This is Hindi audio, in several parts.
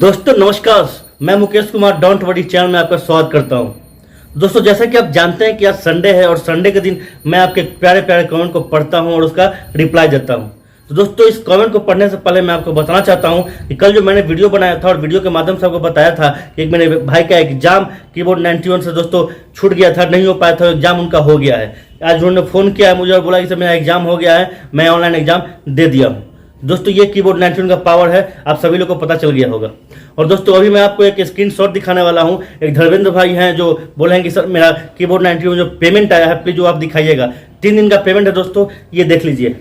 दोस्तों नमस्कार, मैं Mukesh Kumar don't worry channel में आपका स्वागत करता हूं। दोस्तों जैसा कि आप जानते हैं कि आज संडे है और संडे के दिन मैं आपके प्यारे प्यारे कमेंट को पढ़ता हूं और उसका रिप्लाई देता हूं। तो दोस्तों इस कमेंट को पढ़ने से पहले मैं आपको बताना चाहता हूं कि कल जो मैंने वीडियो बनाया था और वीडियो के माध्यम से आपको बताया था कि एक मेरे भाई का एग्जाम कीबोर्ड 91 से दोस्तों छूट गया था, नहीं हो पाया था, एग्जाम उनका हो गया है। आज उन्होंने फ़ोन किया है मुझे और बोला कि सर मेरा एग्जाम हो गया है, मैं ऑनलाइन एग्जाम दे दिया हूँ। दोस्तों ये कीबोर्ड 91 का पावर है, आप सभी लोग को पता चल गया होगा। और दोस्तों अभी मैं आपको एक स्क्रीनशॉट दिखाने वाला हूं। एक धर्मेंद्र भाई हैं जो बोले हैं कि सर मेरा कीबोर्ड 91 में जो पेमेंट आया है प्लीज जो आप दिखाइएगा। 3 दिन का पेमेंट है दोस्तों, ये देख लीजिए।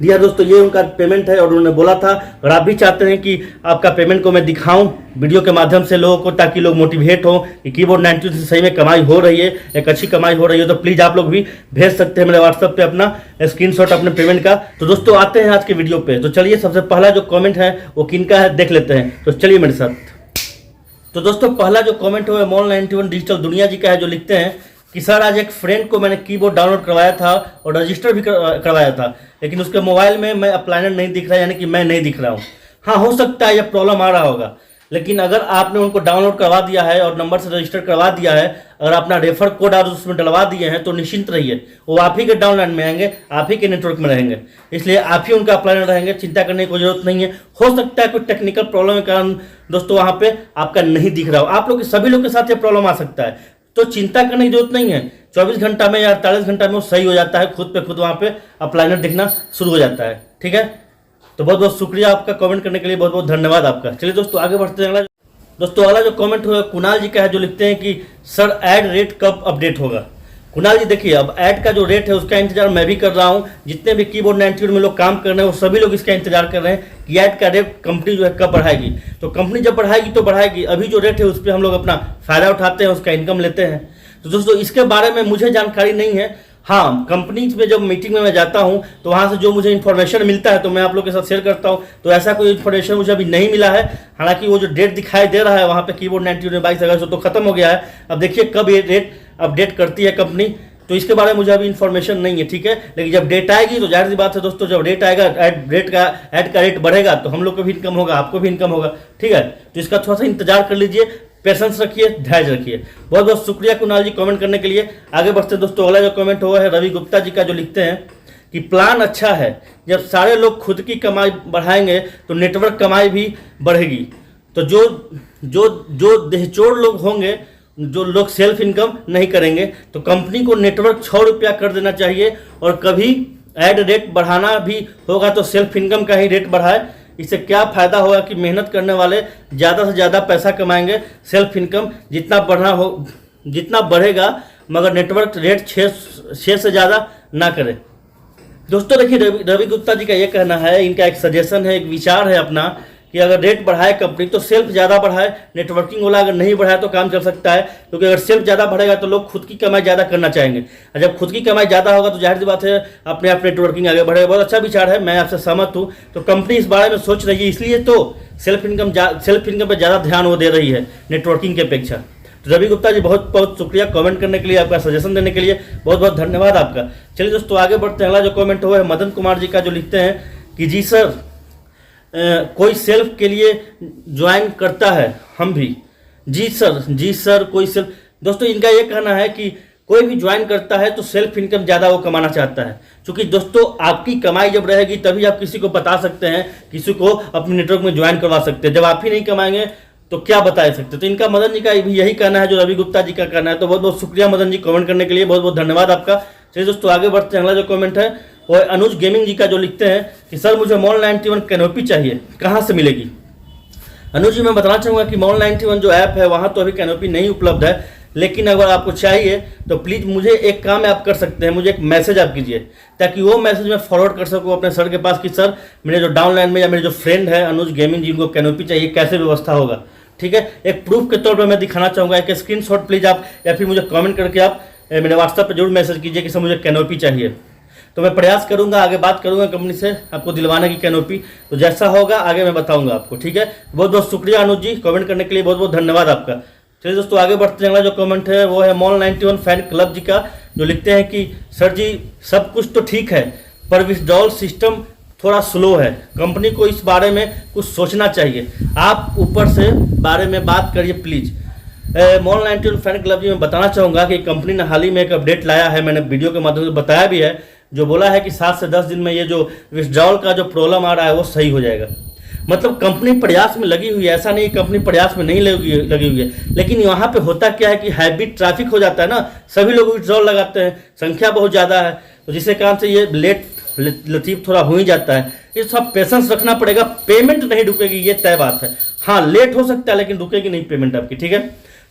दिया दोस्तों, ये उनका पेमेंट है और उन्होंने बोला था अगर आप भी चाहते हैं कि आपका पेमेंट को मैं दिखाऊं वीडियो के माध्यम से लोगों को, ताकि लोग मोटिवेट हो कि कीबोर्ड 91 से सही में कमाई हो रही है, एक अच्छी कमाई हो रही है, तो प्लीज़ आप लोग भी भेज सकते हैं मेरे व्हाट्सएप पे अपना स्क्रीनशॉट अपने पेमेंट का। तो दोस्तों आते हैं आज के वीडियो पे। तो चलिए सबसे पहला जो कॉमेंट है वो किनका है देख लेते हैं। तो चलिए मेरे साथ। तो दोस्तों पहला जो कमेंट है मॉल 91 डिजिटल दुनिया जी का है, जो लिखते हैं कि सर आज एक फ्रेंड को मैंने कीबोर्ड डाउनलोड करवाया था और रजिस्टर भी करवाया था, लेकिन उसके मोबाइल में मैं अप्लाइनर नहीं दिख रहा, यानी कि मैं नहीं दिख रहा हूँ। हाँ हो सकता है यह प्रॉब्लम आ रहा होगा, लेकिन अगर आपने उनको डाउनलोड करवा दिया है और नंबर से रजिस्टर करवा दिया है, अगर अपना रेफर कोड आप उसमें डलवा दिए हैं तो निश्चिंत रहिए, वो आप ही के डाउनलाइन में आएंगे, आप ही के नेटवर्क में रहेंगे, इसलिए आप ही उनका अप्लाइनर रहेंगे, चिंता करने की कोई जरूरत नहीं है। हो सकता है कोई टेक्निकल प्रॉब्लम के कारण दोस्तों वहाँ पे आपका नहीं दिख रहा हो। आप लोग सभी लोग के साथ ये प्रॉब्लम आ सकता है, तो चिंता करने की जरूरत नहीं है। 24 घंटा में या 48 घंटा में वो सही हो जाता है, खुद पे खुद वहाँ पे अप्लाइनर दिखना शुरू हो जाता है। ठीक है, तो बहुत बहुत शुक्रिया आपका कमेंट करने के लिए, बहुत बहुत धन्यवाद आपका। चलिए दोस्तों आगे बढ़ते हैं। अगला दोस्तों अगला जो कमेंट हुआ कुणाल जी का है, जो लिखते हैं कि सर ऐड रेट कब अपडेट होगा। कुणाल जी देखिए, अब ऐड का जो रेट है उसका इंतजार मैं भी कर रहा हूँ, जितने भी कीबोर्ड 91 में लोग काम कर रहे हैं वो सभी लोग इसका इंतजार कर रहे हैं कि ऐड का रेट कंपनी जो है कब बढ़ाएगी। तो कंपनी जब बढ़ाएगी तो बढ़ाएगी, अभी जो रेट है उस पर हम लोग अपना फायदा उठाते हैं, उसका इनकम लेते हैं। तो दोस्तों इसके बारे में मुझे जानकारी नहीं है। हाँ, कंपनी में जब मीटिंग में मैं जाता हूँ तो वहाँ से जो मुझे इन्फॉर्मेशन मिलता है तो मैं आप लोग के साथ शेयर करता हूँ। तो ऐसा कोई इन्फॉर्मेशन मुझे अभी नहीं मिला है। हालांकि वो जो डेट दिखाई दे रहा है वहाँ पे कीबोर्ड 91 में 22 अगस्त तो खत्म हो गया है। अब देखिए कब ये रेट अपडेट करती है कंपनी, तो इसके बारे में मुझे अभी इन्फॉर्मेशन नहीं है। ठीक है, लेकिन जब डेट आएगी तो जाहिर सी बात है दोस्तों, जब रेट आएगा ऐड का रेट बढ़ेगा तो हम लोग को भी इनकम होगा, आपको भी इनकम होगा। ठीक है, तो इसका थोड़ा सा इंतजार कर लीजिए, पेशेंस रखिए, धैर्य रखिए। बहुत बहुत शुक्रिया कुणाल जी कमेंट करने के लिए। आगे बढ़ते दोस्तों, अगला जो कमेंट हुआ है रवि गुप्ता जी का, जो लिखते हैं कि प्लान अच्छा है, जब सारे लोग खुद की कमाई बढ़ाएंगे तो नेटवर्क कमाई भी बढ़ेगी। तो जो देहचोर लोग होंगे, जो लोग सेल्फ इनकम नहीं करेंगे, तो कंपनी को नेटवर्क 6 रुपया कर देना चाहिए, और कभी ऐड रेट बढ़ाना भी होगा तो सेल्फ इनकम का ही रेट बढ़ाए। इससे क्या फ़ायदा होगा कि मेहनत करने वाले ज़्यादा से ज़्यादा पैसा कमाएंगे, सेल्फ इनकम जितना बढ़ेगा, मगर नेटवर्क रेट 6 से ज़्यादा ना करे। दोस्तों देखिए, रवि गुप्ता जी का ये कहना है, इनका एक सजेशन है, एक विचार है अपना, कि अगर रेट बढ़ाए कंपनी तो सेल्फ ज़्यादा बढ़ाए, नेटवर्किंग वाला अगर नहीं बढ़ाए तो काम चल सकता है, क्योंकि अगर सेल्फ ज़्यादा बढ़ेगा तो लोग खुद की कमाई ज़्यादा करना चाहेंगे, और जब खुद की कमाई ज़्यादा होगा तो जाहिर सी बात है अपने आप नेटवर्किंग आगे बढ़ेगा। बहुत अच्छा विचार है, मैं आपसे सहमत हूँ। तो कंपनी इस बारे में सोच रही है, इसलिए तो सेल्फ इनकम पर ज़्यादा ध्यान वो दे रही है नेटवर्किंग की अपेक्षा। तो रवि गुप्ता जी बहुत बहुत शुक्रिया कमेंट करने के लिए, आपका सजेशन देने के लिए बहुत बहुत धन्यवाद आपका। चलिए दोस्तों आगे बढ़ते हैं। अगला जो कमेंट हुआ है मदन कुमार जी का, जो लिखते हैं कि जी सर कोई सेल्फ के लिए ज्वाइन करता है, हम भी। जी सर कोई सेल्फ। दोस्तों इनका ये कहना है कि कोई भी ज्वाइन करता है तो सेल्फ इनकम ज़्यादा वो कमाना चाहता है, क्योंकि दोस्तों आपकी कमाई जब रहेगी तभी आप किसी को बता सकते हैं, किसी को अपने नेटवर्क में ज्वाइन करवा सकते हैं। जब आप ही नहीं कमाएंगे तो क्या बता सकते। तो इनका मदन जी का भी यही कहना है जो रवि गुप्ता जी का कहना है। तो बहुत बहुत शुक्रिया मदन जी कमेंट करने के लिए, बहुत बहुत धन्यवाद आपका। चलिए दोस्तों आगे बढ़ते हैं। अगला जो कमेंट है वो अनुज गेमिंग जी का, जो लिखते हैं कि सर मुझे मॉल 91 कैनोपी चाहिए, कहाँ से मिलेगी। अनुज जी मैं बताना चाहूँगा कि मॉल 91 जो ऐप है वहाँ तो अभी कैनोपी नहीं उपलब्ध है, लेकिन अगर आपको चाहिए तो प्लीज़ मुझे एक काम आप कर सकते हैं, मुझे एक मैसेज आप कीजिए, ताकि वो मैसेज मैं फॉरवर्ड कर सकूँ अपने सर के पास कि सर मेरे जो डाउनलाइन में या मेरे जो फ्रेंड है अनुज गेमिंग जी को कैनोपी चाहिए, कैसे व्यवस्था होगा। ठीक है, एक प्रूफ के तौर पर मैं दिखाना चाहूँगा, एक स्क्रीनशॉट प्लीज़ आप, या फिर मुझे कमेंट करके आप मेरे व्हाट्सएप पर जरूर मैसेज कीजिए कि सर मुझे कैनोपी चाहिए। तो मैं प्रयास करूंगा, आगे बात करूंगा कंपनी से आपको दिलवाने की कैनोपी। तो जैसा होगा आगे मैं बताऊंगा आपको। ठीक है, बहुत बहुत शुक्रिया अनुज जी कमेंट करने के लिए, बहुत बहुत धन्यवाद आपका। चलिए दोस्तों आगे बढ़ते हैं। अगला जो कमेंट है वो है मॉल 91 फैन क्लब जी का, जो लिखते हैं कि सर जी सब कुछ तो ठीक है, पर विथड्रॉल सिस्टम थोड़ा स्लो है। कंपनी को इस बारे में कुछ सोचना चाहिए। आप ऊपर से बारे में बात करिए प्लीज़। मॉल 91 फैन क्लब जी मैं बताना चाहूँगा कि कंपनी ने हाल ही में एक अपडेट लाया है, मैंने वीडियो के माध्यम से बताया भी है, जो बोला है कि 7 से 10 दिन में ये जो विथड्रॉल का जो प्रॉब्लम आ रहा है वो सही हो जाएगा। मतलब कंपनी प्रयास में लगी हुई है, ऐसा नहीं कंपनी प्रयास में नहीं लगी हुई है, लेकिन यहाँ पे होता क्या है कि हैवी ट्रैफिक हो जाता है ना, सभी लोग विथड्रॉल लगाते हैं, संख्या बहुत ज़्यादा है, तो जिसके कारण से ये लेट लतीफ़ थोड़ा हो ही जाता है। ये सब पेशेंस रखना पड़ेगा, पेमेंट नहीं रुकेगी ये तय बात है। हाँ लेट हो सकता है लेकिन रुकेगी नहीं पेमेंट आपकी, ठीक है।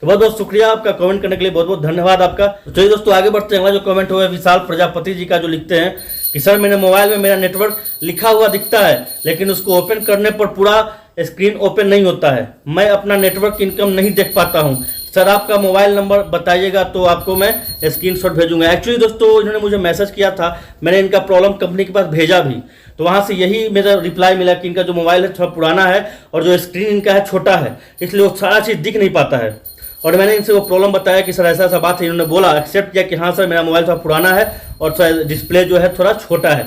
तो बहुत बहुत शुक्रिया आपका कमेंट करने के लिए, बहुत बहुत धन्यवाद आपका। तो चलिए दोस्तों आगे बढ़ते हैं। अगला जो कमेंट हुआ है विशाल प्रजापति जी का, जो लिखते हैं कि सर मेरे मोबाइल में मेरा नेटवर्क लिखा हुआ दिखता है लेकिन उसको ओपन करने पर पूरा स्क्रीन ओपन नहीं होता है, मैं अपना नेटवर्क इनकम नहीं देख पाता हूँ, सर आपका मोबाइल नंबर बताइएगा तो आपको मैं स्क्रीनशॉट भेजूंगा। एक्चुअली दोस्तों इन्होंने मुझे मैसेज किया था, मैंने इनका प्रॉब्लम कंपनी के पास भेजा भी, तो वहाँ से यही मेरा रिप्लाई मिला कि इनका जो मोबाइल है थोड़ा पुराना है और जो स्क्रीन इनका है छोटा है, इसलिए वो सारा चीज़ दिख नहीं पाता है। और मैंने इनसे वो प्रॉब्लम बताया कि सर ऐसा ऐसा बात है, इन्होंने बोला एक्सेप्ट किया कि हाँ सर मेरा मोबाइल थोड़ा पुराना है और थोड़ा डिस्प्ले जो है थोड़ा छोटा है,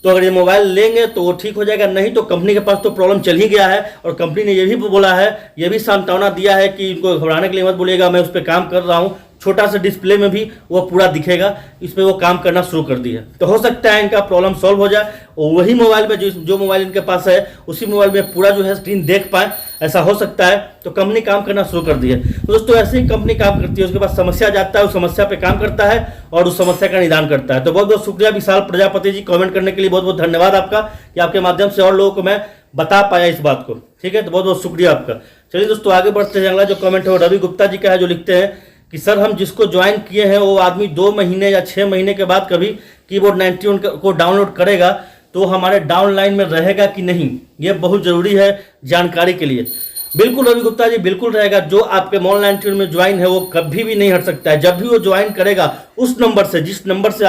तो अगर ये मोबाइल लेंगे तो वो ठीक हो जाएगा, नहीं तो कंपनी के पास तो प्रॉब्लम चल ही गया है। और कंपनी ने ये भी बोला है, ये भी सांत्वना दिया है कि इनको घबराने के लिए मत बोलिएगा, मैं उस पर काम कर रहा हूँ, छोटा सा डिस्प्ले में भी वो पूरा दिखेगा, इस पर वो काम करना शुरू कर दी है। तो हो सकता है इनका प्रॉब्लम सॉल्व हो जाए और वही मोबाइल में जो मोबाइल इनके पास है उसी मोबाइल में पूरा जो है स्क्रीन देख पाए, ऐसा हो सकता है। तो कंपनी काम करना शुरू कर दी है। तो दोस्तों ऐसे ही कंपनी काम करती है, उसके पास समस्या जाता है, उस समस्या पे काम करता है और उस समस्या का निदान करता है। तो बहुत बहुत शुक्रिया विशाल प्रजापति जी, कमेंट करने के लिए बहुत बहुत धन्यवाद आपका कि आपके माध्यम से और लोगों को मैं बता पाया इस बात को, ठीक है। तो बहुत बहुत शुक्रिया आपका। चलिए दोस्तों आगे बढ़ते हैं। अगला जो कमेंट है वो रवि गुप्ता जी का है, जो लिखते हैं कि सर हम जिसको ज्वाइन किए हैं वो आदमी 2 महीने या 6 महीने के बाद कभी कीबोर्ड 91 को डाउनलोड करेगा तो हमारे डाउनलाइन में रहेगा कि नहीं, ये बहुत ज़रूरी है जानकारी के लिए। बिल्कुल रवि गुप्ता जी, बिल्कुल रहेगा। जो आपके मॉल 91 में ज्वाइन है वो कभी भी नहीं हट सकता है। जब भी वो ज्वाइन करेगा उस नंबर से, जिस नंबर से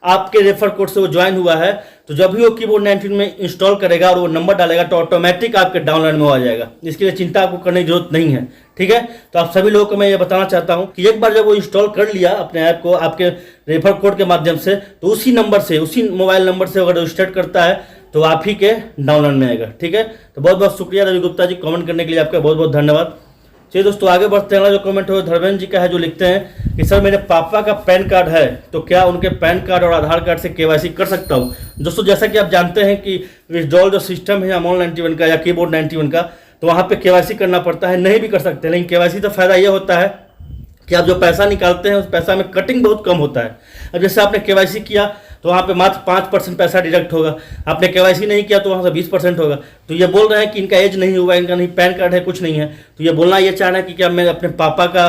आपके रेफर कोड से वो ज्वाइन हुआ है, तो जब भी वो कीबोर्ड 91 में इंस्टॉल करेगा और वो नंबर डालेगा तो ऑटोमेटिक आपके डाउनलोड में आ जाएगा। इसके लिए चिंता आपको करने की जरूरत नहीं है, ठीक है। तो आप सभी लोगों को मैं ये बताना चाहता हूँ कि एक बार जब वो इंस्टॉल कर लिया अपने ऐप को आपके रेफर कोड के माध्यम से, तो उसी नंबर से, उसी मोबाइल नंबर से अगर रजिस्टर करता है तो आप ही के डाउनलोड में आएगा, ठीक है। तो बहुत बहुत शुक्रिया रवि गुप्ता जी, कमेंट करने के लिए आपका बहुत बहुत धन्यवाद। चलिए दोस्तों आगे बढ़ते हैं। जो कमेंट हो धर्मेंद्र जी का है, जो लिखते हैं कि सर मेरे पापा का पैन कार्ड है तो क्या उनके पैन कार्ड और आधार कार्ड से केवाईसी कर सकता हूँ। दोस्तों जैसा कि आप जानते हैं कि विथड्रॉल जो सिस्टम है मॉल 91 का या कीबोर्ड 91 का, तो वहाँ पे केवाईसी करना पड़ता है, नहीं भी कर सकते। लेकिन केवाईसी तो फायदा ये होता है कि आप जो पैसा निकालते हैं उस पैसा में कटिंग बहुत कम होता है। अब जैसे आपने केवाईसी किया तो वहाँ पे मात्र 5% पैसा डिडक्ट होगा, आपने केवाईसी नहीं किया तो वहाँ से 20% होगा। तो ये बोल रहे हैं कि इनका एज नहीं हुआ, इनका नहीं पैन कार्ड है, कुछ नहीं है, तो ये बोलना ये चाहना है कि क्या मैं अपने पापा का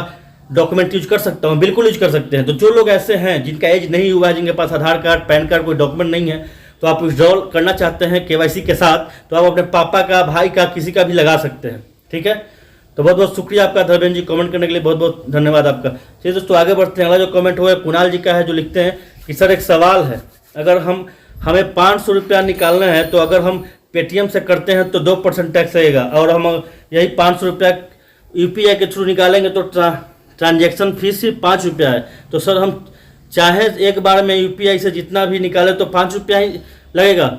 डॉक्यूमेंट यूज कर सकता हूँ। बिल्कुल यूज कर सकते हैं। तो जो लोग ऐसे हैं जिनका एज नहीं हुआ है, जिनके पास आधार कार्ड पैन कार्ड कोई डॉक्यूमेंट नहीं है, तो आप विथड्रॉल करना चाहते हैं केवाईसी के साथ, तो आप अपने पापा का, भाई का, किसी का भी लगा सकते हैं, ठीक है। तो बहुत बहुत शुक्रिया आपका धर्मेंद्र जी, कमेंट करने के लिए बहुत बहुत धन्यवाद आपका। चलिए दोस्तों आगे बढ़ते हैं। अगला जो कमेंट हुआ है कुणाल जी का है, जो लिखते हैं कि सर एक सवाल है, अगर हमें 500 रुपया निकालना है तो अगर हम पेटीएम से करते हैं तो 2% टैक्स रहेगा, और हम यही 500 रुपया यूपीआई के थ्रू निकालेंगे तो ट्रांजैक्शन फीस सिर्फ 5 रुपया है। तो सर हम चाहे एक बार में यूपीआई से जितना भी निकाले तो 5 रुपया ही लगेगा।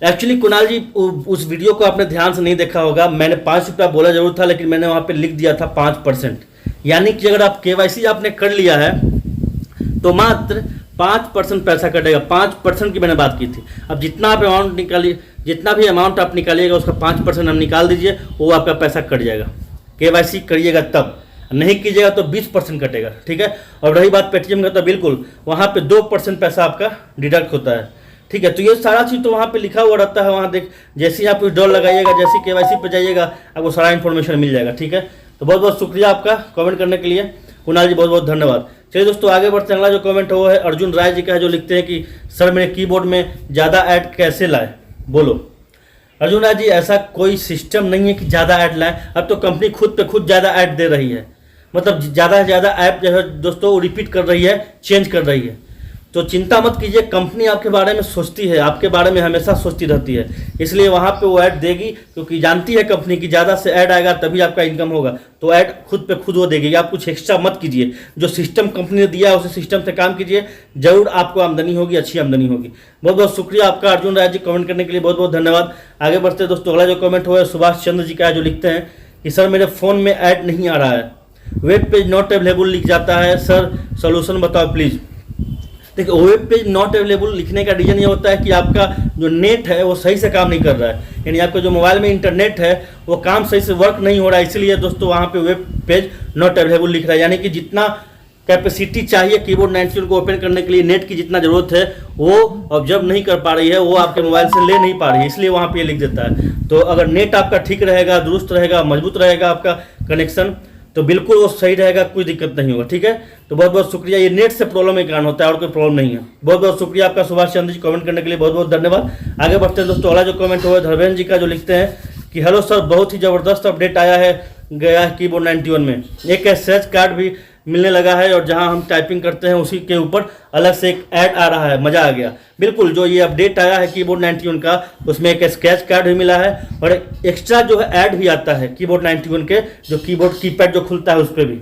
एक्चुअली कुणाल जी उस वीडियो को आपने ध्यान से नहीं देखा होगा, मैंने 5 रुपया बोला जरूर था, लेकिन मैंने वहाँ पे लिख दिया था 5%। यानी कि अगर आप केवाईसी आपने कर लिया है तो मात्र 5% पैसा कटेगा। 5% की मैंने बात की थी। अब जितना आप अमाउंट निकालिए, जितना भी अमाउंट आप निकालिएगा उसका 5% हम निकाल दीजिए, वो आपका पैसा कट जाएगा। केवाईसी करिएगा तब, नहीं कीजिएगा तो 20% कटेगा, ठीक है। और रही बात पेटीएम का, तो बिल्कुल वहाँ पे 2% पैसा आपका डिडक्ट होता है, ठीक है। तो ये सारा चीज़ तो वहाँ पे लिखा हुआ रहता है, वहाँ देख जैसे ही आप विथड्रॉल लगाइएगा, जैसे केवाईसी पे जाइएगा आपको सारा इन्फॉर्मेशन मिल जाएगा, ठीक है। तो बहुत बहुत शुक्रिया आपका कमेंट करने के लिए कुणाल जी, बहुत बहुत धन्यवाद। चलिए दोस्तों आगे बढ़ते हैं। अगला जो कमेंट है वो है अर्जुन राय जी का है, जो लिखते हैं कि सर मेरे कीबोर्ड में ज़्यादा ऐड कैसे लाए, बोलो। अर्जुन राय जी, ऐसा कोई सिस्टम नहीं है कि ज़्यादा ऐड लाएं। अब तो कंपनी खुद पे खुद ज़्यादा ऐड दे रही है, मतलब ज़्यादा से ज़्यादा ऐप जो है दोस्तों रिपीट कर रही है, चेंज कर रही है। तो चिंता मत कीजिए, कंपनी आपके बारे में सोचती है, आपके बारे में हमेशा सोचती रहती है, इसलिए वहाँ पे वो ऐड देगी, क्योंकि जानती है कंपनी की ज़्यादा से ऐड आएगा तभी आपका इनकम होगा, तो ऐड खुद पे खुद वो देगी। आप कुछ एक्स्ट्रा मत कीजिए, जो सिस्टम कंपनी ने दिया है उसी सिस्टम से काम कीजिए, जरूर आपको आमदनी होगी, अच्छी आमदनी होगी। बहुत बहुत शुक्रिया आपका अर्जुन राय जी, कमेंट करने के लिए बहुत बहुत धन्यवाद। आगे बढ़ते हैं दोस्तों, अगला जो कमेंट हुआ है सुभाष चंद्र जी का, जो लिखते हैं कि सर मेरे फ़ोन में ऐड नहीं आ रहा है, वेब पेज नॉट अवेलेबल लिख जाता है, सर सोल्यूशन बताओ प्लीज़। देखिए, वेब पेज नॉट अवेलेबल लिखने का रीजन ये होता है कि आपका जो नेट है वो सही से काम नहीं कर रहा है, यानी आपका जो मोबाइल में इंटरनेट है वो काम सही से वर्क नहीं हो रहा है, इसलिए दोस्तों वहाँ पे वेब पेज नॉट अवेलेबल लिख रहा है। यानी कि जितना कैपेसिटी चाहिए कीबोर्ड 91 को ओपन करने के लिए, नेट की जितना ज़रूरत है वो ऑब्जर्व नहीं कर पा रही है, वो आपके मोबाइल से ले नहीं पा रही है, इसलिए वहाँ पे लिख देता है। तो अगर नेट आपका ठीक रहेगा, दुरुस्त रहेगा, मजबूत रहेगा आपका कनेक्शन, तो बिल्कुल वो सही रहेगा, कोई दिक्कत नहीं होगा। ठीक है, तो बहुत बहुत शुक्रिया। ये नेट से प्रॉब्लम के कारण होता है और कोई प्रॉब्लम नहीं है। बहुत बहुत शुक्रिया आपका सुभाष चंद्र जी, कमेंट करने के लिए बहुत बहुत धन्यवाद। आगे बढ़ते हैं दोस्तों, अगला जो कमेंट हुआ है धर्मेंद्र जी का, जो लिखते हैं कि हेलो सर, बहुत ही ज़बरदस्त अपडेट आया है गया है कीबोर्ड 91 में, एक स्क्रैच कार्ड भी मिलने लगा है और जहां हम टाइपिंग करते हैं उसी के ऊपर अलग से एक ऐड आ रहा है, मज़ा आ गया। बिल्कुल, जो ये अपडेट आया है कीबोर्ड 91 का, उसमें एक स्क्रैच कार्ड भी मिला है और एक्स्ट्रा जो है ऐड भी आता है कीबोर्ड 91 के, जो कीबोर्ड कीपैड जो खुलता है उस पर भी।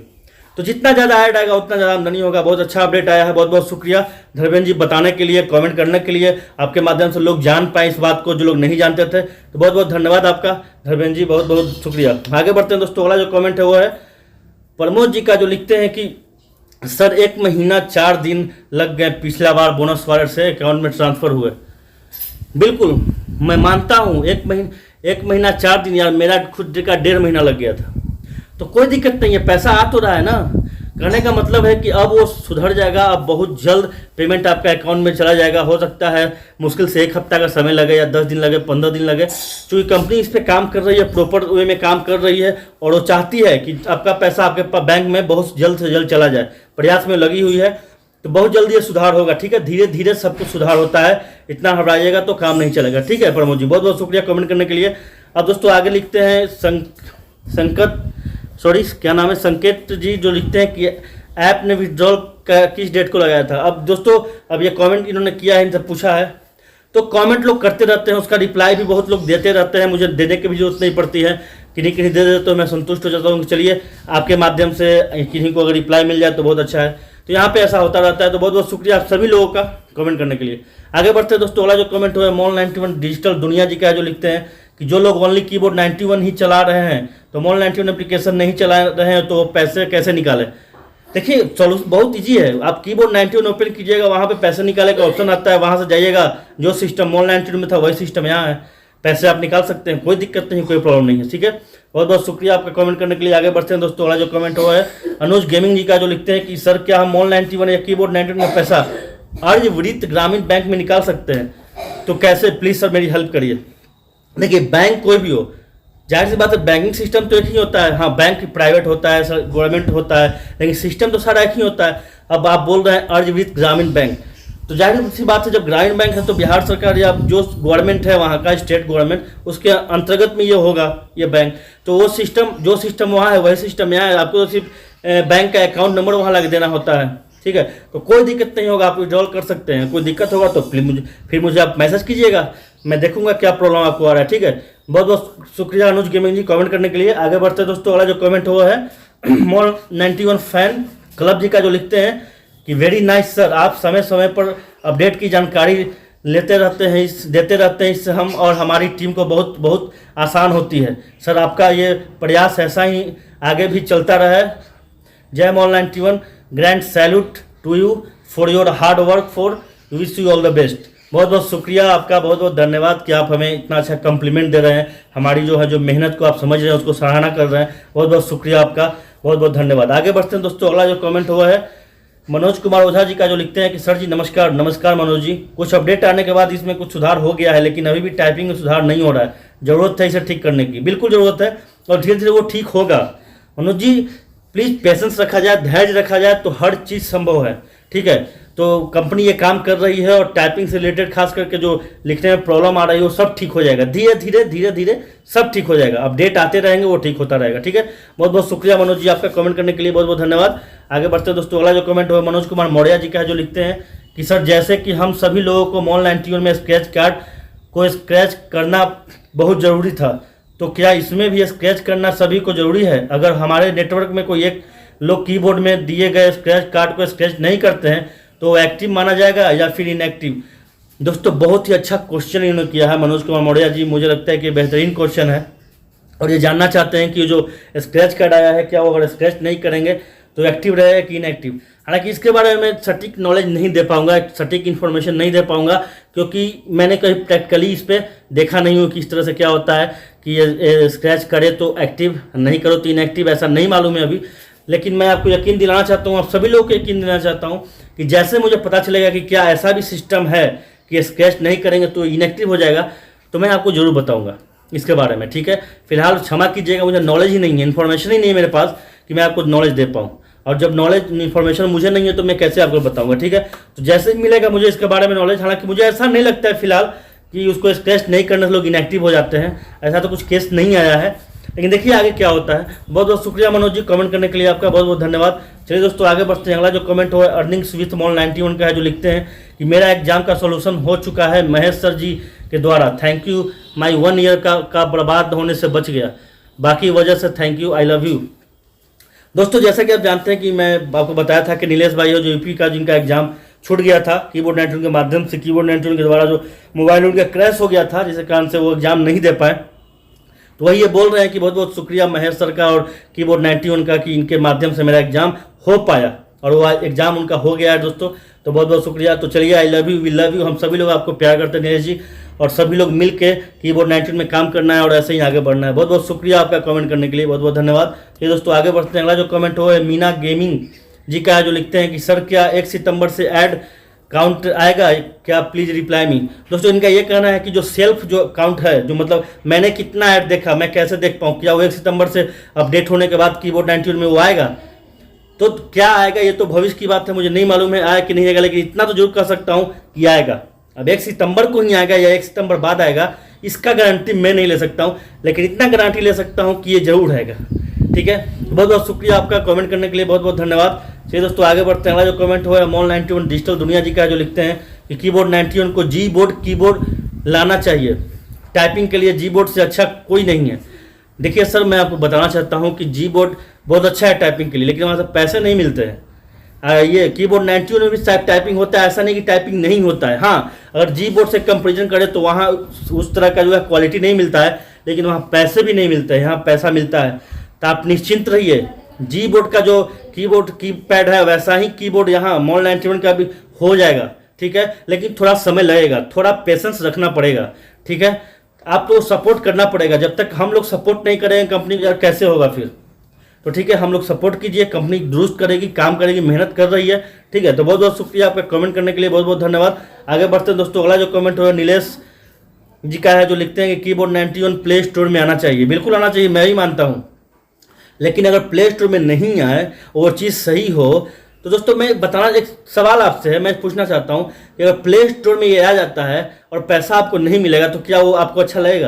तो जितना ज़्यादा ऐड आएगा उतना ज़्यादा आमदनी होगा। बहुत अच्छा अपडेट आया है, बहुत बहुत शुक्रिया धर्मेंद्र जी बताने के लिए, कमेंट करने के लिए। आपके माध्यम से लोग जान पाए इस बात को, जो लोग नहीं जानते थे। तो बहुत बहुत धन्यवाद आपका धर्मेंद्र जी, बहुत बहुत शुक्रिया। आगे बढ़ते हैं दोस्तों, अगला जो कमेंट है वो है प्रमोद जी का, जो लिखते हैं कि सर 1 महीना 4 दिन लग गए पिछला बार बोनस वाले से अकाउंट में ट्रांसफ़र हुए। बिल्कुल मैं मानता हूँ, 1 महीना 4 दिन, यार मेरा खुद का 1.5 महीना लग गया था। तो कोई दिक्कत नहीं है, पैसा आ तो रहा है ना, कहने का मतलब है कि अब वो सुधर जाएगा, अब बहुत जल्द पेमेंट आपका अकाउंट में चला जाएगा। हो सकता है मुश्किल से 1 हफ्ता का समय लगे या 10 दिन लगे, 15 दिन लगे, क्योंकि कंपनी इस पर काम कर रही है, प्रॉपर वे में काम कर रही है और वो चाहती है कि आपका पैसा आपके पास बैंक में बहुत जल्द से जल्द चला जाए, प्रयास में लगी हुई है। तो बहुत जल्दी ये सुधार होगा। ठीक है, धीरे धीरे सब कुछ सुधार होता है, इतना घबराइएगा तो काम नहीं चलेगा। ठीक है प्रमोद जी, बहुत बहुत शुक्रिया कमेंट करने के लिए। अब दोस्तों आगे लिखते हैं संकेत जी, जो लिखते हैं कि ऐप ने विड्रॉल किस डेट को लगाया था। अब दोस्तों, अब ये कमेंट इन्होंने किया है, इनसे पूछा है, तो कमेंट लोग करते रहते हैं, उसका रिप्लाई भी बहुत लोग देते रहते हैं, मुझे देने की भी जरूरत नहीं पड़ती है, किन्हीं किन्हीं दे देते तो मैं संतुष्ट हो जाता हूँ कि चलिए आपके माध्यम से किन्हीं को अगर रिप्लाई मिल जाए तो बहुत अच्छा है। तो यहाँ पे ऐसा होता रहता है। तो बहुत बहुत शुक्रिया आप सभी लोगों का कमेंट करने के लिए। आगे बढ़ते हैं दोस्तों, अगला जो कमेंट हुआ है मॉल 91 डिजिटल दुनिया जी का, जो लिखते हैं कि जो लोग ओनली कीबोर्ड 91 ही चला रहे हैं, तो मॉल 91 एप्लीकेशन नहीं चला रहे हैं, तो पैसे कैसे निकालें। देखिए सॉल्यूशन बहुत ईजी है, आप कीबोर्ड 91 ओपन कीजिएगा, वहाँ पे पैसे निकाले का ऑप्शन आता है, वहाँ से जाइएगा, जो सिस्टम मॉल 91 में था वही सिस्टम यहाँ है, पैसे आप निकाल सकते हैं, कोई दिक्कत नहीं, कोई प्रॉब्लम नहीं है। ठीक है, बहुत बहुत शुक्रिया आपका कमेंट करने के लिए। आगे बढ़ते हैं दोस्तों, अगला जो कमेंट हुआ है अनुज गेमिंग जी का, जो लिखते हैं कि सर क्या हम मॉल 91 या कीबोर्ड 91 में पैसा आर्यव्रत ग्रामीण बैंक में निकाल सकते हैं, तो कैसे, प्लीज़ सर मेरी हेल्प करिए। देखिए बैंक कोई भी हो, जाहिर सी बात है बैंकिंग सिस्टम तो एक ही होता है। हाँ, बैंक प्राइवेट होता है, गवर्नमेंट होता है, लेकिन सिस्टम तो सारा एक ही होता है। अब आप बोल रहे हैं आर्यव्रत ग्रामीण बैंक, तो जाहिर सी बात है जब ग्रामीण बैंक है तो बिहार सरकार या जो गवर्नमेंट है वहाँ का, स्टेट गवर्नमेंट, उसके अंतर्गत में ये होगा ये बैंक। तो वो सिस्टम, जो सिस्टम वहाँ है वही सिस्टम यहाँ है, आपको तो सिर्फ बैंक का अकाउंट नंबर वहाँ लगा देना होता है। ठीक है, तो कोई दिक्कत नहीं होगा, आप विड्रॉल कर सकते हैं। कोई दिक्कत होगा तो फिर मुझे आप मैसेज कीजिएगा, मैं देखूंगा क्या प्रॉब्लम आपको आ रहा है। ठीक है, बहुत बहुत शुक्रिया अनुज गेमिंग जी कमेंट करने के लिए। आगे बढ़ते हैं दोस्तों, अगला जो कमेंट हुआ है मॉल 91 फैन क्लब जी का, जो लिखते हैं कि वेरी नाइस सर, आप समय समय पर अपडेट की जानकारी देते रहते हैं, इससे हम और हमारी टीम को बहुत बहुत आसान होती है। सर आपका ये प्रयास ऐसा ही आगे भी चलता रहे। Jai mall 91, grand salute to you for your hard work, for wish you all the best. बहुत बहुत शुक्रिया आपका, बहुत बहुत धन्यवाद कि आप हमें इतना अच्छा कम्प्लीमेंट दे रहे हैं, हमारी जो है जो मेहनत को आप समझ रहे हैं, उसको सराहना कर रहे हैं। बहुत बहुत शुक्रिया आपका, बहुत बहुत धन्यवाद। आगे बढ़ते हैं दोस्तों, अगला जो कमेंट हुआ है मनोज कुमार ओझा जी का, जो लिखते हैं कि सर जी नमस्कार। नमस्कार मनोज जी, कुछ अपडेट आने के बाद इसमें कुछ सुधार हो गया है, लेकिन अभी भी टाइपिंग में सुधार नहीं हो रहा है, ज़रूरत है इसे ठीक करने की। बिल्कुल ज़रूरत है और धीरे धीरे वो ठीक होगा। मनोज जी प्लीज़ पेशेंस रखा जाए, धैर्य रखा जाए तो हर चीज़ संभव है। ठीक है, तो कंपनी ये काम कर रही है और टाइपिंग से रिलेटेड खास करके जो लिखने में प्रॉब्लम आ रही है वो सब ठीक हो जाएगा, धीरे धीरे सब ठीक हो जाएगा। अपडेट आते रहेंगे, वो ठीक होता रहेगा। ठीक है, बहुत बहुत शुक्रिया मनोज जी आपका कमेंट करने के लिए, बहुत बहुत धन्यवाद। आगे बढ़ते हैं दोस्तों, अगला जो कमेंट हुआ मनोज कुमार मौर्य जी का है, जो लिखते हैं कि सर जैसे कि हम सभी लोगों को मॉल 91 में स्क्रैच कार्ड को स्क्रैच करना बहुत ज़रूरी था, तो क्या इसमें भी स्क्रैच करना सभी को ज़रूरी है? अगर हमारे नेटवर्क में कोई एक लोग कीबोर्ड में दिए गए स्क्रैच कार्ड को स्क्रैच नहीं करते हैं तो एक्टिव माना जाएगा या फिर इनएक्टिव? दोस्तों बहुत ही अच्छा क्वेश्चन इन्होंने किया है मनोज कुमार मौर्य जी। मुझे लगता है कि बेहतरीन क्वेश्चन है और ये जानना चाहते हैं कि जो स्क्रैच कार्ड आया है क्या वो अगर स्क्रैच नहीं करेंगे तो एक्टिव रहेगा कि इनएक्टिव। हालांकि इसके बारे में सटीक नॉलेज नहीं दे पाऊंगा, सटीक इन्फॉर्मेशन नहीं दे पाऊंगा, क्योंकि मैंने कहीं प्रैक्टिकली इस पर देखा नहीं हूँ कि इस तरह से क्या होता है कि ये स्क्रैच करे तो एक्टिव, नहीं करो तो इनएक्टिव, ऐसा नहीं मालूम है अभी। लेकिन मैं आपको यकीन दिलाना चाहता हूँ, आप सभी लोगों को यकीन दिलाना चाहता हूँ कि जैसे मुझे पता चलेगा कि क्या ऐसा भी सिस्टम है कि स्क्रैच नहीं करेंगे तो इनएक्टिव हो जाएगा, तो मैं आपको जरूर बताऊंगा इसके बारे में, ठीक है। फिलहाल क्षमा कीजिएगा, मुझे नॉलेज ही नहीं है, इन्फॉर्मेशन ही नहीं है मेरे पास कि मैं आपको नॉलेज दे पाऊँ, और जब नॉलेज इन्फॉर्मेशन मुझे नहीं है तो मैं कैसे आपको बताऊंगा, ठीक है। तो जैसे ही मिलेगा मुझे इसके बारे में नॉलेज, हालांकि मुझे ऐसा नहीं लगता है फिलहाल कि उसको स्क्रैच नहीं करने से लोग इनएक्टिव हो जाते हैं, ऐसा तो कुछ केस नहीं आया है, लेकिन देखिए आगे क्या होता है। बहुत बहुत शुक्रिया मनोज जी कमेंट करने के लिए, आपका बहुत बहुत धन्यवाद। चलिए दोस्तों आगे बढ़ते हैं। अगला जो कमेंट हो अर्निंग्स विथ मॉल 91 का है, जो लिखते हैं कि मेरा एग्जाम का सोल्यूशन हो चुका है महेश सर जी के द्वारा, थैंक यू, माई 1 ईयर का बर्बाद होने से बच गया, बाकी वजह से thank you, I love you. दोस्तों जैसा कि आप जानते हैं कि मैं आपको बताया था कि नीलेश भाई हो जो यूपी का, जिनका एग्जाम छूट गया था कीबोर्ड 91 के माध्यम से, कीबोर्ड 91 के द्वारा जो मोबाइल उनका क्रैश हो गया था जिसके कारण से वो एग्जाम नहीं दे पाए, तो वही ये बोल रहे हैं कि बहुत बहुत शुक्रिया महेश सर का और कीबोर्ड 91 का कि इनके माध्यम से मेरा एग्जाम हो पाया, और वो एग्जाम उनका हो गया है दोस्तों, तो बहुत बहुत शुक्रिया। तो चलिए I love you, we love you, हम सभी लोग आपको प्यार करते हैं नीलेश जी, और सभी लोग मिल के कीबोर्ड 91 में काम करना है और ऐसे ही आगे बढ़ना है। बहुत बहुत शुक्रिया आपका कमेंट करने के लिए, बहुत बहुत धन्यवाद। ये दोस्तों आगे बढ़ते हैं। अगला जो कमेंट हो है मीना गेमिंग जी का है, जो लिखते हैं कि सर क्या 1 सितंबर से ऐड काउंट आएगा क्या, प्लीज रिप्लाई मी। दोस्तों इनका ये कहना है कि जो सेल्फ जो काउंट है, जो मतलब मैंने कितना ऐड देखा मैं कैसे देख पाऊँ, क्या वो 1 सितंबर से अपडेट होने के बाद कीबोर्ड 91 में वो आएगा? तो क्या आएगा ये तो भविष्य की बात है, मुझे नहीं मालूम है आया कि नहीं आएगा, लेकिन इतना तो जरूर कह सकता हूँ कि आएगा। अब 1 सितंबर को ही आएगा या 1 सितंबर बाद आएगा, इसका गारंटी मैं नहीं ले सकता हूँ, लेकिन इतना गारंटी ले सकता हूँ कि ये जरूर आएगा, ठीक है। बहुत बहुत शुक्रिया आपका कमेंट करने के लिए, बहुत बहुत धन्यवाद। चलिए दोस्तों आगे बढ़ते हैं। अगला जो कमेंट हुआ है मॉल 91 डिजिटल दुनिया जी का, जो लिखते हैं कि कीबोर्ड 91 को जी बोर्ड कीबोर्ड लाना चाहिए, टाइपिंग के लिए जी बोर्ड से अच्छा कोई नहीं है। देखिए सर मैं आपको बताना चाहता हूँ कि जी बोर्ड बहुत अच्छा है टाइपिंग के लिए, लेकिन वहाँ से पैसे नहीं मिलते हैं। ये कीबोर्ड 91 में भी टाइपिंग होता है, ऐसा नहीं कि टाइपिंग नहीं होता है। हाँ अगर जी बोर्ड से कंपेरिजन करें तो वहाँ उस तरह का जो है क्वालिटी नहीं मिलता है, लेकिन वहाँ पैसे भी नहीं मिलते हैं, यहाँ पैसा मिलता है। तो आप निश्चिंत रहिए, जी बोर्ड का जो कीबोर्ड कीपैड है वैसा ही कीबोर्ड यहाँ मॉल 91 का भी हो जाएगा, ठीक है। लेकिन थोड़ा समय लगेगा, थोड़ा पेशेंस रखना पड़ेगा, ठीक है। आपको सपोर्ट करना पड़ेगा, जब तक हम लोग सपोर्ट नहीं करेंगे कंपनी यार कैसे होगा फिर, तो ठीक है हम लोग सपोर्ट कीजिए, कंपनी दुरुस्त करेगी, काम करेगी, मेहनत कर रही है, ठीक है। तो बहुत बहुत शुक्रिया आपका कमेंट करने के लिए, बहुत बहुत धन्यवाद। आगे बढ़ते हैं दोस्तों। अगला जो कमेंट हुआ नीलेश जी का है, जो लिखते हैं कि कीबोर्ड 91 प्ले स्टोर में आना चाहिए। बिल्कुल आना चाहिए, मैं ही मानता हूँ, लेकिन अगर प्ले स्टोर में नहीं आए और चीज़ सही हो तो दोस्तों मैं बताना, एक सवाल आपसे है, मैं पूछना चाहता हूँ कि अगर प्ले स्टोर में ये आ जाता है और पैसा आपको नहीं मिलेगा तो क्या वो आपको अच्छा लगेगा?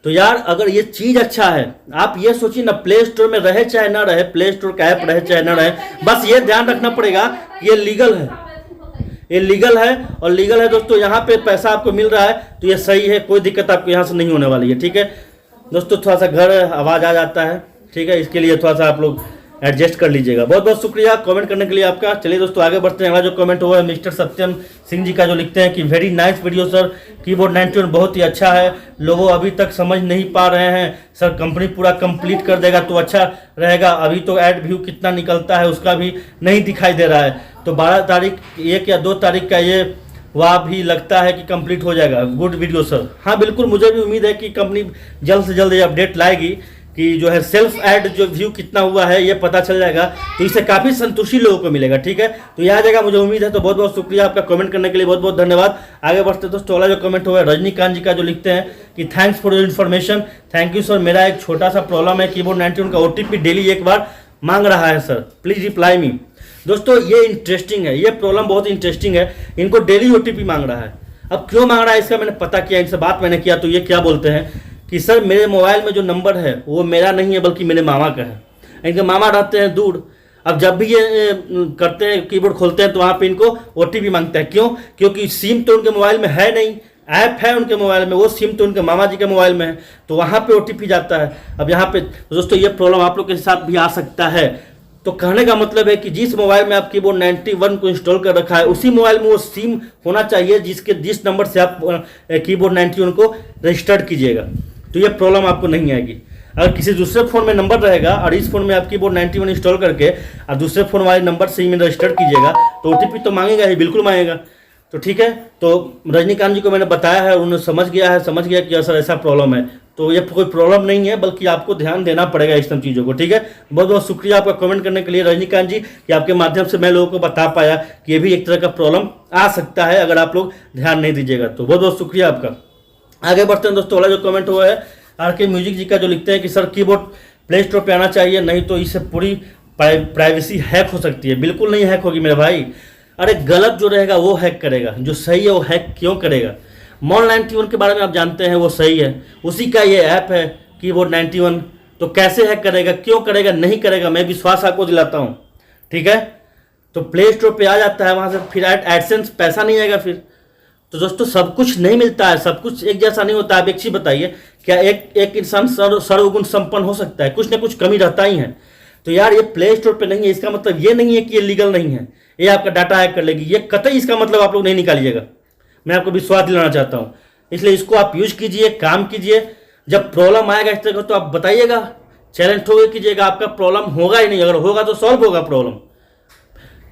तो यार अगर ये चीज़ अच्छा है, आप ये सोचिए ना, प्ले स्टोर में रहे चाहे ना रहे, प्ले स्टोर का ऐप रहे चाहे ना रहे, बस ये ध्यान रखना पड़ेगा ये लीगल है, ये लीगल है, और लीगल है दोस्तों, यहाँ पे पैसा आपको मिल रहा है तो ये सही है, कोई दिक्कत आपको यहाँ से नहीं होने वाली है, ठीक है दोस्तों। थोड़ा सा घर आवाज़ आ जाता है, ठीक है, इसके लिए थोड़ा सा आप लोग एडजस्ट कर लीजिएगा। बहुत बहुत शुक्रिया कमेंट करने के लिए आपका। चलिए दोस्तों आगे बढ़ते हैं। अगला जो कमेंट हुआ है मिस्टर सत्यम सिंह जी का, जो लिखते हैं कि very nice video sir, keyboard 91 बहुत ही अच्छा है, लोगों अभी तक समझ नहीं पा रहे हैं सर, कंपनी पूरा कंप्लीट कर देगा तो अच्छा रहेगा, अभी तो ऐड व्यू कितना निकलता है उसका भी नहीं दिखाई दे रहा है, तो 12 तारीख 1 या 2 तारीख का ये वह भी लगता है कि कंप्लीट हो जाएगा। Good video sir. हाँ बिल्कुल, मुझे भी उम्मीद है कि कंपनी जल्द से जल्द ये अपडेट लाएगी कि जो है सेल्फ ऐड जो व्यू कितना हुआ है ये पता चल जाएगा, तो इससे काफ़ी संतुष्टि लोगों को मिलेगा, ठीक है। तो यह आ जाएगा, मुझे उम्मीद है। तो बहुत बहुत शुक्रिया आपका कमेंट करने के लिए, बहुत बहुत धन्यवाद। आगे बढ़ते दोस्तों। अगला जो कमेंट हुआ है रजनीकांत जी का, जो लिखते हैं कि thanks for your information. Thank you sir, मेरा एक छोटा सा प्रॉब्लम है, कीबोर्ड 91 का OTP डेली एक बार मांग रहा है सर, प्लीज रिप्लाई मी। दोस्तों ये इंटरेस्टिंग है, ये प्रॉब्लम बहुत इंटरेस्टिंग है, इनको डेली OTP मांग रहा है। अब क्यों मांग रहा है इसका मैंने पता किया, इनसे बात मैंने किया, तो ये क्या बोलते हैं कि सर मेरे मोबाइल में जो नंबर है वो मेरा नहीं है बल्कि मेरे मामा का है, इनके मामा रहते हैं दूर। अब जब भी ये करते हैं, कीबोर्ड खोलते हैं, तो वहाँ पे इनको ओटीपी मांगता है। क्यों? क्योंकि सिम तो उनके मोबाइल में है नहीं, ऐप है उनके मोबाइल में, वो सिम तो उनके मामा जी के मोबाइल में है, तो वहाँ पे ओटीपी जाता है। अब यहाँ पे दोस्तों ये प्रॉब्लम आप लोग के साथ भी आ सकता है। तो कहने का मतलब है कि जिस मोबाइल में आप कीबोर्ड 91 को इंस्टॉल कर रखा है, उसी मोबाइल में वो सिम होना चाहिए जिस नंबर से आप कीबोर्ड 91 को रजिस्टर्ड कीजिएगा, तो ये प्रॉब्लम आपको नहीं आएगी। अगर किसी दूसरे फ़ोन में नंबर रहेगा और इस फोन में आप कीबोर्ड 91 इंस्टॉल करके और दूसरे फ़ोन वाले नंबर से ही में रजिस्टर कीजिएगा, तो ओटीपी तो मांगेगा ही, बिल्कुल मांगेगा। तो ठीक है, तो रजनीकांत जी को मैंने बताया है, उन्होंने समझ गया कि सर ऐसा प्रॉब्लम है। तो ये कोई प्रॉब्लम नहीं है, बल्कि आपको ध्यान देना पड़ेगा इस सब चीज़ों को। ठीक है, बहुत बहुत शुक्रिया आपका कमेंट करने के लिए रजनीकांत जी, कि आपके माध्यम से मैं लोगों को बता पाया कि ये भी एक तरह का प्रॉब्लम आ सकता है अगर आप लोग ध्यान नहीं दीजिएगा। तो बहुत बहुत शुक्रिया आपका। आगे बढ़ते हैं दोस्तों। अगला जो कमेंट हुआ है आरके म्यूजिक जी का, जो लिखते हैं कि सर कीबोर्ड प्ले स्टोर पर आना चाहिए, नहीं तो इससे पूरी प्राइवेसी हैक हो सकती है। बिल्कुल नहीं हैक होगी मेरे भाई। अरे गलत जो रहेगा वो हैक करेगा, जो सही है वो हैक क्यों करेगा? मॉल 91 के बारे में आप जानते हैं, वो सही है, उसी का ये ऐप है कीबोर्ड 91, तो कैसे हैक करेगा, क्यों करेगा? नहीं करेगा, मैं विश्वास आपको दिलाता हूँ। ठीक है, तो प्ले स्टोर पे आ जाता है, वहाँ से फिर एडसेंस पैसा नहीं आएगा फिर। तो दोस्तों सब कुछ नहीं मिलता है, सब कुछ एक जैसा नहीं होता। आप एक चीज़ बताइए, क्या एक इंसान सर्वगुण संपन्न हो सकता है? कुछ ना कुछ कमी रहता ही है। तो यार ये प्ले स्टोर पे नहीं है, इसका मतलब ये नहीं है कि ये लीगल नहीं है, ये आपका डाटा हैक कर लेगी, ये कतई इसका मतलब आप लोग नहीं निकालिएगा। मैं आपको विश्वास दिलाना चाहता हूँ, इसलिए इसको आप यूज कीजिए, काम कीजिए। जब प्रॉब्लम आएगा इस तरह का तो आप बताइएगा, चैलेंज ठोके कीजिएगा। आपका प्रॉब्लम होगा ही नहीं, अगर होगा तो सॉल्व होगा प्रॉब्लम।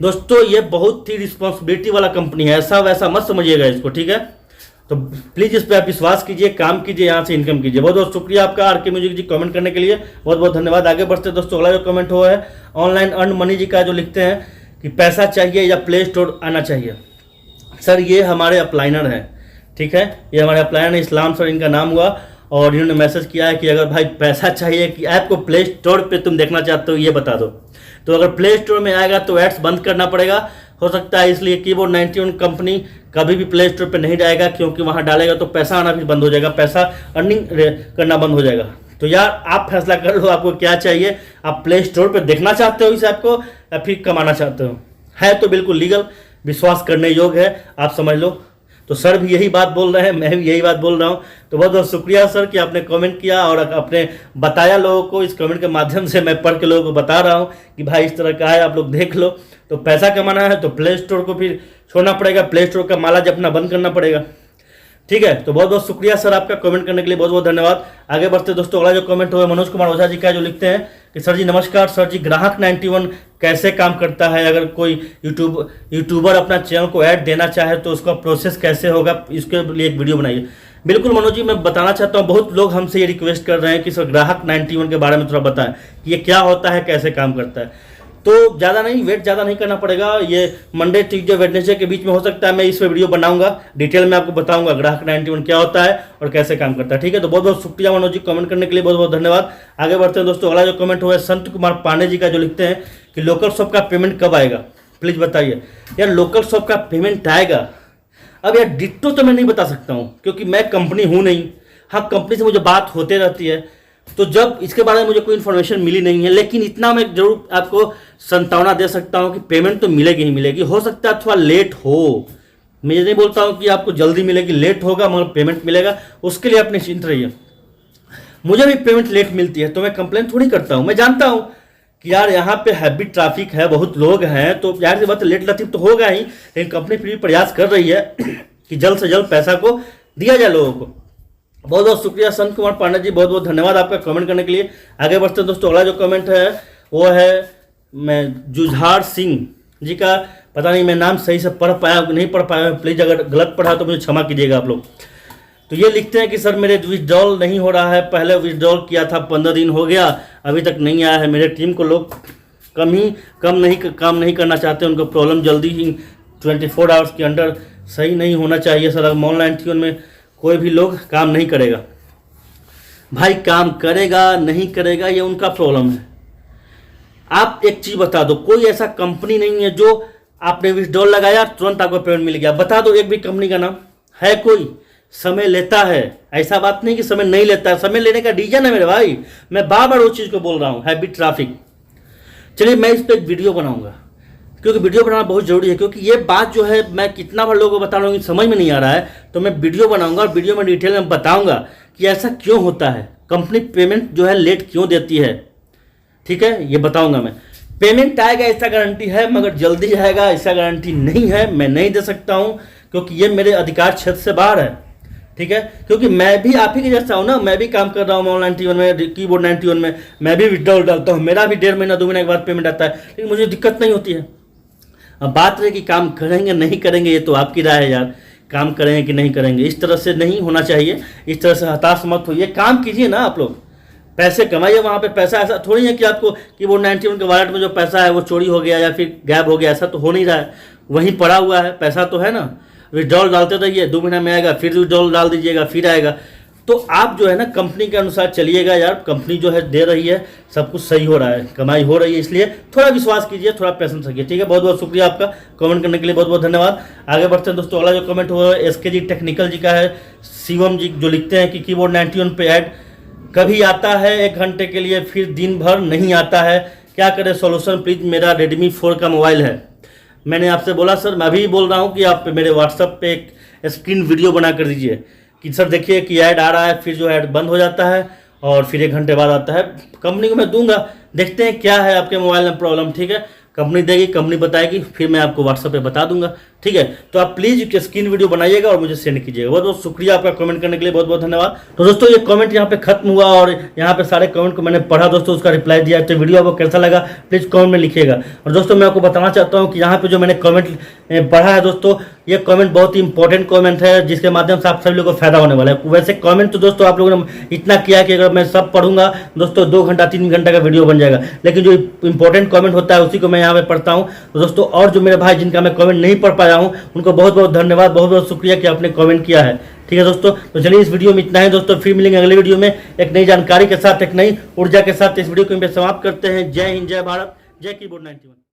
दोस्तों ये बहुत ही रिस्पॉन्सिबिलिटी वाला कंपनी है, ऐसा वैसा मत समझिएगा इसको। ठीक है, तो प्लीज़ इस पर आप विश्वास कीजिए, काम कीजिए, यहाँ से इनकम कीजिए। बहुत बहुत शुक्रिया आपका आरके म्यूजिक जी कमेंट करने के लिए, बहुत बहुत धन्यवाद। आगे बढ़ते दोस्तों। अगला जो कमेंट हुआ है ऑनलाइन अर्न मनी जी का, जो लिखते हैं कि पैसा चाहिए या प्ले स्टोर आना चाहिए। सर ये हमारे अपलाइनर हैं, ठीक है, ये हमारे अपलाइनर हैं, इस्लाम सर इनका नाम हुआ, और इन्होंने मैसेज किया है कि अगर भाई पैसा चाहिए कि ऐप को प्ले स्टोर पे तुम देखना चाहते हो, ये बता दो। तो अगर प्ले स्टोर में आएगा तो एड्स बंद करना पड़ेगा, हो सकता है, इसलिए कीबोर्ड 91 कंपनी कभी भी प्ले स्टोर पे नहीं डालेगा, क्योंकि वहाँ डालेगा तो पैसा आना भी बंद हो जाएगा, पैसा अर्निंग करना बंद हो जाएगा। तो यार आप फैसला कर लो, आपको क्या चाहिए? आप प्ले स्टोर पे देखना चाहते हो इस ऐप को या फिर कमाना चाहते हो? है तो बिल्कुल लीगल, विश्वास करने योग्य है, आप समझ लो। तो सर भी यही बात बोल रहे हैं, मैं भी यही बात बोल रहा हूँ। तो बहुत बहुत शुक्रिया सर कि आपने कमेंट किया और आपने बताया लोगों को। इस कमेंट के माध्यम से मैं पढ़ के लोगों को बता रहा हूँ कि भाई इस तरह का है, आप लोग देख लो। तो पैसा कमाना है तो प्ले स्टोर को फिर छोड़ना पड़ेगा, प्ले स्टोर का माला जपना बंद करना पड़ेगा। ठीक है, तो बहुत बहुत शुक्रिया सर आपका कमेंट करने के लिए, बहुत बहुत धन्यवाद। आगे बढ़ते दोस्तों। अगला जो कमेंट हुआ मनोज कुमार ओझा जी का, जो लिखते हैं कि सर जी नमस्कार। सर जी ग्राहक 91 कैसे काम करता है? अगर कोई यूट्यूबर अपना चैनल को ऐड देना चाहे तो उसका प्रोसेस कैसे होगा, इसके लिए एक वीडियो बनाइए। बिल्कुल मनोज जी, मैं बताना चाहता हूँ, बहुत लोग हमसे ये रिक्वेस्ट कर रहे हैं कि सर ग्राहक 91 के बारे में थोड़ा बताएं कि ये क्या होता है, कैसे काम करता है। तो ज़्यादा नहीं, वेट ज़्यादा नहीं करना पड़ेगा, ये मंडे ट्यूसडे वेडनेसडे के बीच में हो सकता है मैं इस पर वीडियो बनाऊंगा, डिटेल में आपको बताऊंगा ग्राहक 91 क्या होता है और कैसे काम करता है। ठीक है, तो बहुत बहुत शुक्रिया मनोज जी कमेंट करने के लिए, बहुत बहुत धन्यवाद। आगे बढ़ते हैं दोस्तों। अगला जो कमेंट हुआ है संत कुमार पांडे जी का, जो लिखते हैं कि लोकल शॉप का पेमेंट कब आएगा, प्लीज़ बताइए। यार लोकल शॉप का पेमेंट आएगा, अब यार डिट्टो तो मैं नहीं बता सकता हूँ क्योंकि मैं कंपनी हूँ नहीं। हाँ, कंपनी से मुझे बात होते रहती है, तो जब इसके बारे में मुझे कोई इन्फॉर्मेशन मिली नहीं है, लेकिन इतना मैं जरूर आपको संतावना दे सकता हूँ कि पेमेंट तो मिलेगी ही मिलेगी। हो सकता है थोड़ा लेट हो, मैं ये नहीं बोलता हूँ कि आपको जल्दी मिलेगी, लेट होगा मगर पेमेंट मिलेगा, उसके लिए आप निश्चिंत रहिए। मुझे भी पेमेंट लेट मिलती है तो मैं कंप्लेन थोड़ी करता हूँ, मैं जानता हूँ कि यार यहाँ पे हैवी ट्रैफिक है, बहुत लोग हैं, तो यार से बात लेट लतीफ तो होगा ही, लेकिन कंपनी फिर भी प्रयास कर रही है कि जल्द से जल्द पैसा को दिया जाए लोगों को। बहुत बहुत शुक्रिया संत कुमार पांडे जी, बहुत बहुत धन्यवाद आपका कमेंट करने के लिए। आगे बढ़ते हैं दोस्तों। अगला जो कमेंट है वो है मैं जुझार सिंह जी का, पता नहीं मैं नाम सही से पढ़ पाया नहीं पढ़ पाया, प्लीज़ अगर गलत पढ़ा तो मुझे क्षमा कीजिएगा आप लोग। तो ये लिखते हैं कि सर मेरे विड्रॉल नहीं हो रहा है, पहले विड्रॉल किया था 15 दिन हो गया, अभी तक नहीं आया है। मेरे टीम को लोग काम नहीं करना चाहते, उनको प्रॉब्लम जल्दी ही 24 आवर्स के अंदर सही नहीं होना चाहिए। सर ऑनलाइन ट्यून में कोई भी लोग काम नहीं करेगा, भाई काम करेगा नहीं करेगा ये उनका प्रॉब्लम है। आप एक चीज़ बता दो, कोई ऐसा कंपनी नहीं है जो आपने विड्रॉल लगाया तुरंत आपको पेमेंट मिल गया, बता दो एक भी कंपनी का नाम है? कोई समय लेता है, ऐसा बात नहीं कि समय नहीं लेता है, समय लेने का रीजन है मेरे भाई, मैं बार बार उस चीज़ को बोल रहा हूँ, हैवी ट्रैफिक। चलिए मैं इस पर एक वीडियो बनाऊंगा, क्योंकि वीडियो बनाना बहुत ज़रूरी है, क्योंकि ये बात जो है मैं कितना बार लोगों को बता रहा हूँ समझ में नहीं आ रहा है। तो मैं वीडियो बनाऊंगा और वीडियो में डिटेल में बताऊंगा कि ऐसा क्यों होता है, कंपनी पेमेंट जो है लेट क्यों देती है। ठीक है, ये बताऊंगा मैं। पेमेंट आएगा ऐसा गारंटी है, मगर जल्दी आएगा ऐसा गारंटी नहीं है। मैं नहीं दे सकता हूँ, क्योंकि ये मेरे अधिकार क्षेत्र से बाहर है। ठीक है, क्योंकि मैं भी आप ही के जैसा हूँ ना, मैं भी काम कर रहा हूँ ऑनलाइन 91 में, कीबोर्ड 91 में, मैं भी विड्रॉल डालता हूँ, मेरा भी 1.5 महीना 2 महीने के बाद पेमेंट आता है, लेकिन मुझे दिक्कत नहीं होती है। अब बात रही कि काम करेंगे नहीं करेंगे, ये तो आपकी राय है यार, काम करेंगे कि नहीं करेंगे। इस तरह से नहीं होना चाहिए, इस तरह से हताश मत होइए, काम कीजिए ना आप लोग, पैसे कमाइए। वहाँ पे पैसा ऐसा थोड़ी है कि आपको कीबोर्ड 91 के वॉलेट में जो पैसा है वो चोरी हो गया या फिर गायब हो गया, ऐसा तो हो नहीं रहा है, वहीं पड़ा हुआ है, पैसा तो है ना। विड्रॉल डालते रहिए, 2 महीना में आएगा, फिर विड्रॉल डाल दीजिएगा, फिर आएगा। तो आप जो है ना कंपनी के अनुसार चलिएगा यार, कंपनी जो है दे रही है, सब कुछ सही हो रहा है, कमाई हो रही है, इसलिए थोड़ा विश्वास कीजिए, थोड़ा पैसेंस रखिए। ठीक है, बहुत बहुत शुक्रिया आपका कमेंट करने के लिए, बहुत बहुत धन्यवाद। आगे बढ़ते हैं दोस्तों, अगला जो कमेंट हुआ है SK जी टेक्निकल जी का है। शिवम जी जो लिखते हैं कि कीबोर्ड 91 पे ऐड कभी आता है 1 घंटे के लिए, फिर दिन भर नहीं आता है, क्या करें सॉल्यूशन प्लीज। मेरा Redmi 4 का मोबाइल है। मैंने आपसे बोला सर, मैं अभी बोल रहा हूँ कि आप मेरे व्हाट्सएप पे एक स्क्रीन वीडियो बना कर दीजिए कि सर देखिए कि ऐड आ रहा है, फिर जो ऐड बंद हो जाता है और फिर 1 घंटे बाद आता है। कंपनी को मैं दूंगा, देखते हैं क्या है आपके मोबाइल में प्रॉब्लम। ठीक है, कंपनी देगी, कंपनी बताएगी, फिर मैं आपको व्हाट्सएप पे बता दूंगा। ठीक है, तो आप प्लीज़ स्क्रीन वीडियो बनाइएगा और मुझे सेंड कीजिएगा। बहुत बहुत शुक्रिया आपका कमेंट करने के लिए, बहुत बहुत धन्यवाद। तो दोस्तों ये कमेंट यहाँ पे खत्म हुआ और यहाँ पे सारे कमेंट को मैंने पढ़ा दोस्तों, उसका रिप्लाई दिया। तो वीडियो आपको कैसा लगा प्लीज़ कमेंट में लिखिएगा। और दोस्तों मैं आपको बताना चाहता हूँ कि यहाँ पे जो मैंने कमेंट पढ़ा है दोस्तों, ये कमेंट बहुत ही इंपॉर्टेंट कमेंट है, जिसके माध्यम से आप सभी लोगों को फायदा होने वाला है। वैसे कमेंट तो दोस्तों आप लोगों ने इतना किया कि अगर मैं सब पढ़ूंगा दोस्तों 2 घंटा 3 घंटा का वीडियो बन जाएगा, लेकिन जो इंपॉर्टेंट कमेंट होता है उसी को मैं यहाँ पे पढ़ता हूँ। तो दोस्तों और जो मेरे भाई जिनका मैं कमेंट नहीं पढ़ पाया हूँ, उनको बहुत बहुत धन्यवाद, बहुत बहुत शुक्रिया कि आपने कमेंट किया है। ठीक है दोस्तों, तो चलिए इस वीडियो में इतना है दोस्तों, फिर मिलेंगे अगले वीडियो में एक नई जानकारी के साथ, एक नई ऊर्जा के साथ। इस वीडियो को समाप्त करते हैं। जय हिंद, जय भारत, जय कीबोर्ड 91।